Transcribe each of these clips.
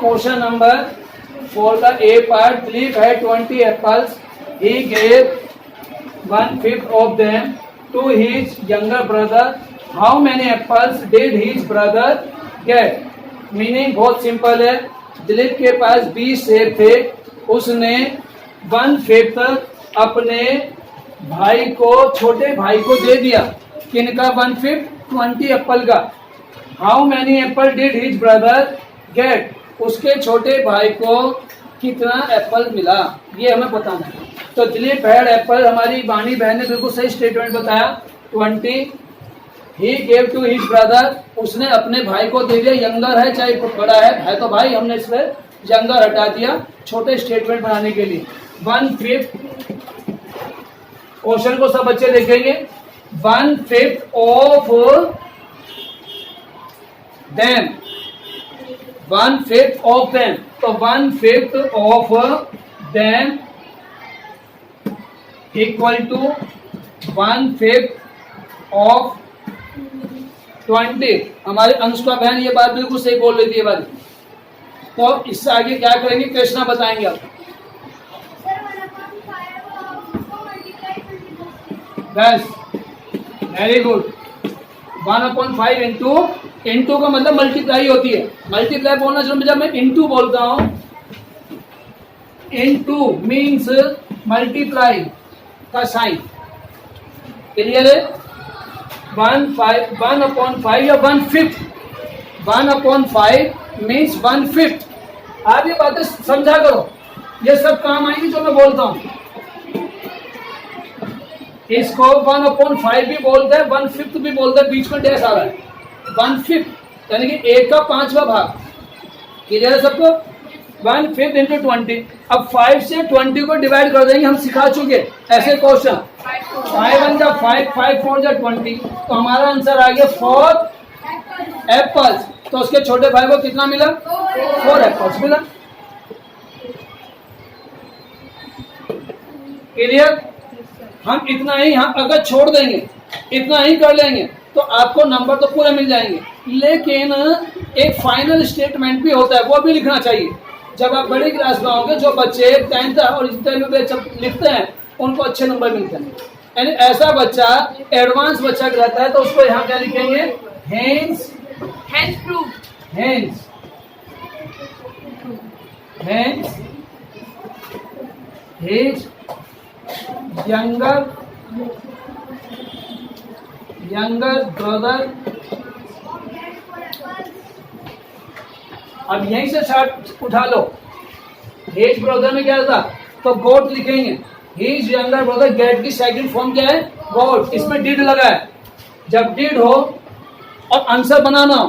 Question number 4 का ए part. Dilip had 20 apples. He gave 1/5 of them to his younger brother. How many apples did his brother get? Meaning बहुत simple है. दिलीप के पास 20 सेब थे. उसने 1/5 अपने भाई को, छोटे भाई को दे दिया. किनका 1/5? 20 एप्पल का. How many Apple did his brother get? उसके छोटे भाई को कितना एप्पल मिला, ये हमें बताना है. तो दिलीप हैड एप्पल, हमारी वाणी बहन ने बिल्कुल सही स्टेटमेंट बताया. 20 he gave to his brother, उसने अपने भाई को दे दिया. यंगर है चाहे बड़ा है तो भाई, हमने इसमें यंगर हटा दिया छोटे स्टेटमेंट बनाने के लिए. 1/5. क्वेश्चन को सब बच्चे देखेंगे. 1/5 ऑफ देम. 1/5 of them. तो 1/5 of them equal to 1/5 of 20. हमारे अंशुका बहन ये बात बिल्कुल सही बोल रही थी ये बात. तो इससे आगे क्या करेंगे, कृष्णा बताएंगे आप. बस, वेरी गुड. 1/5 इंटू का मतलब मल्टीप्लाई होती है. मल्टीप्लाई बोलना चाहिए. जब मैं इंटू बोलता हूं, इंटू मीन्स मल्टीप्लाई का साइन. क्लियर है. 1/5 या 1/5. 1/5 मीन्स 1/5. आप ये बातें समझा करो, ये सब काम आएंगी जो मैं बोलता हूं. इसको 1/5 भी बोलते हैं, 1/5 भी बोलते हैं. बीच में डैश आ रहा है. 1/5 यानी कि 1 का 5वां भाग. क्लियर है सबको. 1/5 इंटू 20. अब 5 से 20 को डिवाइड कर देंगे, हम सिखा चुके ऐसे क्वेश्चन. 5 1 जा 5, 5 4 जा 20. तो हमारा आंसर आ गया 4 एप्पल्स. तो उसके छोटे भाई को कितना मिला? 4 एप्पल्स मिला. क्लियर. हम इतना ही, हम अगर छोड़ देंगे, इतना ही कर लेंगे तो आपको नंबर तो पूरे मिल जाएंगे. लेकिन एक फाइनल स्टेटमेंट भी होता है, वो भी लिखना चाहिए. जब आप बड़ी क्लास में आओगे, जो बच्चे 10th और इंटरव्यू लिखते हैं उनको अच्छे नंबर मिलते हैं. यानी ऐसा बच्चा एडवांस बच्चा रहता है तो उसको यहाँ क्या लिखेंगे? Hence proof. Hence his younger brother. अब यहीं से शर्ट उठा लो. हिज ब्रदर में क्या था? तो गोट लिखेंगे. हिज यंगर ब्रदर गेट की सेकंड फॉर्म क्या है? गोट. इसमें डिड लगा है. जब डिड हो और आंसर बनाना हो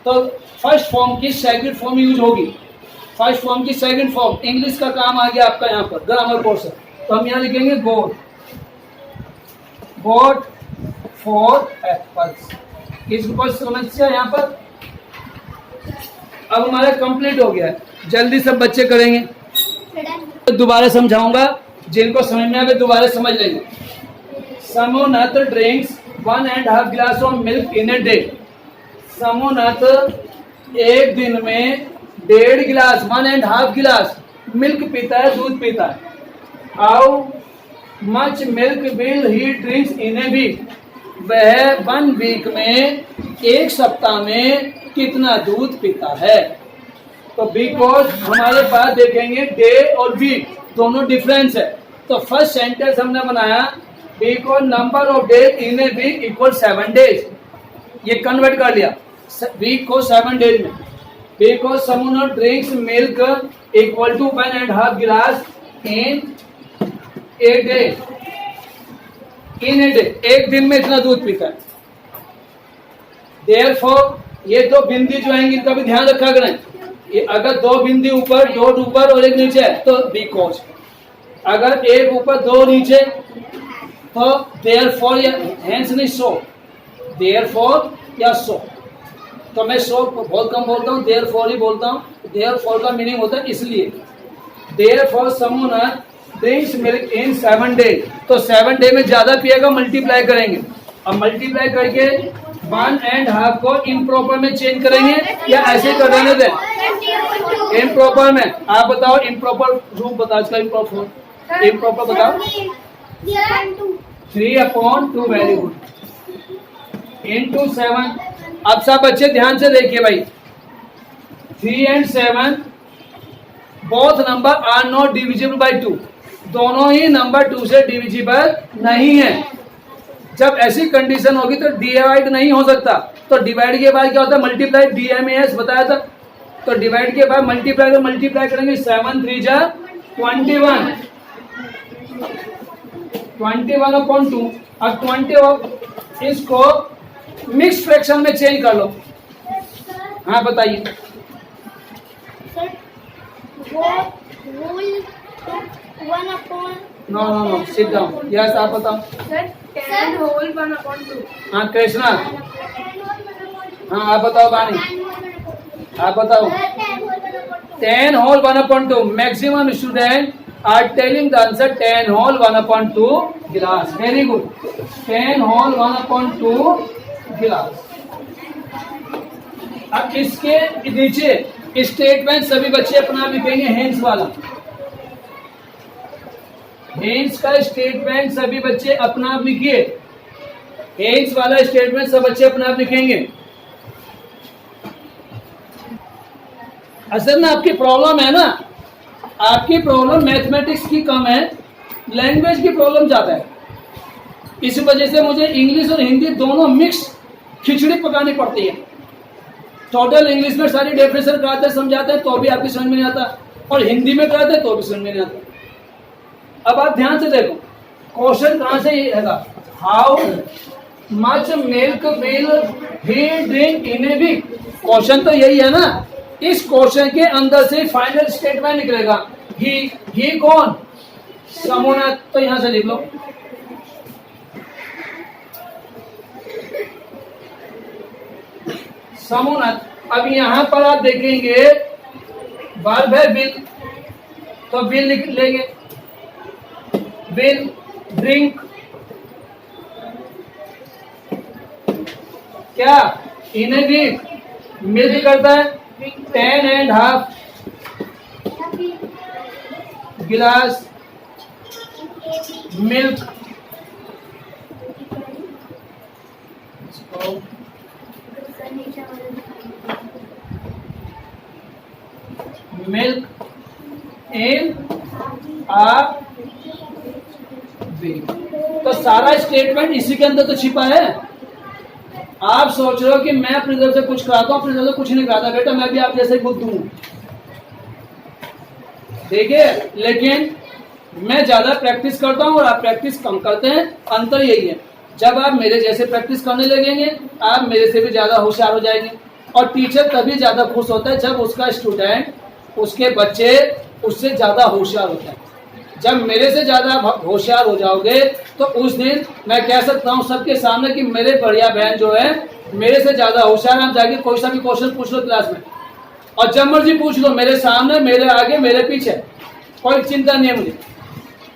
तो फर्स्ट फॉर्म की सेकंड फॉर्म यूज होगी. फर्स्ट फॉर्म की सेकंड फॉर्म. इंग्लिश का काम आ गया आपका यहाँ पर, ग्रामर पोर्शन. तो हम यहाँ लिखेंगे गोट. गोट 4 एप्पल्स. इसके ऊपर समस्या यहाँ पर. अब हमारा कंप्लीट हो गया है. जल्दी सब बच्चे करेंगे. दोबारा समझाऊंगा, जिनको समझ में आए दोबारा समझ लेंगे. Samunnat drinks 1.5 glass of milk in a day. Samunnat एक दिन में 1.5 गिलास 1.5 गिलास मिल्क पीता है, दूध पीता है. How much milk will he drinks in a week. वह 1 वीक में, एक सप्ताह में कितना दूध पीता है. तो बिकॉज हमारे पास देखेंगे डे और वीक दोनों डिफरेंस है. तो फर्स्ट सेंटेंस हमने बनाया because number of days in a week equal 7 days. ये कन्वर्ट कर लिया वीक को 7 डेज में. Because someone drinks milk equal to 1.5 गिलास इन a day. In a day, एक दिन में इतना दूध पीता है. देयरफॉर ये 2 बिंदी जो आएंगी इनका भी ध्यान रखा करें. ये अगर 2 बिंदी ऊपर, 2 ऊपर और 1 नीचे है तो बिकॉज. अगर 1 ऊपर 2 नीचे तो देयरफॉर या हेंस नहीं सो. देयरफॉर या सो. तो मैं सो बहुत कम बोलता हूँ, देयरफॉर ही बोलता हूँ. देयरफॉर का मीनिंग होता है इसलिए. Therefore someone drinks milk in 7 days. तो 7 डे में ज्यादा पिएगा, मल्टीप्लाई करेंगे. अब मल्टीप्लाई करके 1.5 को इम्प्रॉपर में चेंज करेंगे या ऐसे कर देने दें. इम्प्रॉपर में आप बताओ, इम्प्रॉपर रूप बताओ इसका, इम्प्रॉपर बताओ। 3/2, वेरी गुड, इंटू 7। अब सब बच्चे ध्यान से देखिए भाई, 3 and 7 both number are not divisible by 2, दोनों ही नंबर 2 से डिविजिबल नहीं है। जब ऐसी कंडीशन होगी तो डिवाइड नहीं हो सकता, तो डिवाइड के बाद क्या होता है, मल्टीप्लाई, DMAS बताया था। तो डिवाइड के बाद मल्टीप्लाई करेंगे, 7 3 जा 21, 21/2। अब 20 इसको मिक्स फ्रैक्शन में चेंज कर लो। हाँ बताइए। Know sit down. यस आप बताओ। 10 whole 1/2। हाँ कृष्णा, हाँ आप बताओ। बानी आप बताओ। 10 whole 1/2। Maximum student are telling the answer 10 whole 1/2 गिलास। वेरी गुड, 10 whole 1/2 गिलास। अब इसके नीचे स्टेटमेंट सभी बच्चे अपना लिखेंगे, हेंस वाला, हेंस का स्टेटमेंट सभी बच्चे अपना आप लिखिए। हेंस वाला स्टेटमेंट सब बच्चे अपना आप लिखेंगे। असल में आपकी प्रॉब्लम है ना, आपकी प्रॉब्लम मैथमेटिक्स की कम है, लैंग्वेज की प्रॉब्लम ज्यादा है। इस वजह से मुझे इंग्लिश और हिंदी दोनों मिक्स खिचड़ी पकानी पड़ती है। टोटल इंग्लिश में सारी डेफिनेशन कराते समझाते हैं तो भी आपकी समझ में नहीं आता, और हिंदी में कराते हैं तो भी समझ में नहीं आता। अब आप ध्यान से देखो, क्वेश्चन कहां से ये है, how much milk will he drink in a week. Question तो यही है ना। इस क्वेश्चन के अंदर से फाइनल स्टेटमेंट निकलेगा। ही कौन, समूहनाथ, तो यहां से लिख लो। समूहनाथ। अब यहां पर आप देखेंगे वर्ब है विल, तो विल लिख लेंगे, विल ड्रिंक, क्या इन ए वीक, मिल्क करता है 10.5 गिलास milk. Milk in a week. तो सारा स्टेटमेंट इसी के अंदर तो छिपा है। आप सोच रहे हो कि मैं अपनी तरफ से कुछ कराता हूं, अपनी तरफ से कुछ नहीं कराता। बेटा मैं भी आप जैसे ही बुद्धू हूं, ठीक है, लेकिन मैं ज्यादा प्रैक्टिस करता हूं और आप प्रैक्टिस कम करते हैं। अंतर यही है, जब आप मेरे जैसे प्रैक्टिस करने लगेंगे आप मेरे से भी ज्यादा होशियार हो जाएंगे। और टीचर तभी ज्यादा खुश होता है जब उसका स्टूडेंट, उसके बच्चे उससे ज्यादा होशियार होते हैं। जब मेरे से ज्यादा होशियार हो जाओगे तो उस दिन मैं कह सकता हूँ सबके सामने कि मेरे बढ़िया बहन जो है मेरे से ज्यादा होशियार। आप जाके कोई सा भी क्वेश्चन पूछ लो क्लास में, और जब मर्जी पूछ लो, मेरे सामने, मेरे आगे, मेरे पीछे, कोई चिंता नहीं है मुझे।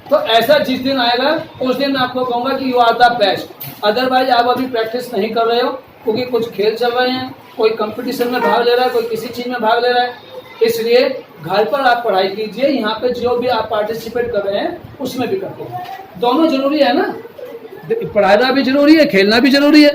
तो ऐसा जिस दिन आएगा उस दिन मैं आपको कहूंगा कि you are the best. Otherwise आप अभी प्रैक्टिस नहीं कर रहे हो, क्योंकि कुछ खेल चल रहे हैं, कोई कंपटीशन में भाग ले रहा है, कोई किसी चीज में भाग ले रहा है। इसलिए घर पर आप पढ़ाई कीजिए, यहाँ पे जो भी आप पार्टिसिपेट कर रहे हैं उसमें भी करते हैं। दोनों जरूरी है ना, पढ़ाना भी जरूरी है, खेलना भी जरूरी है।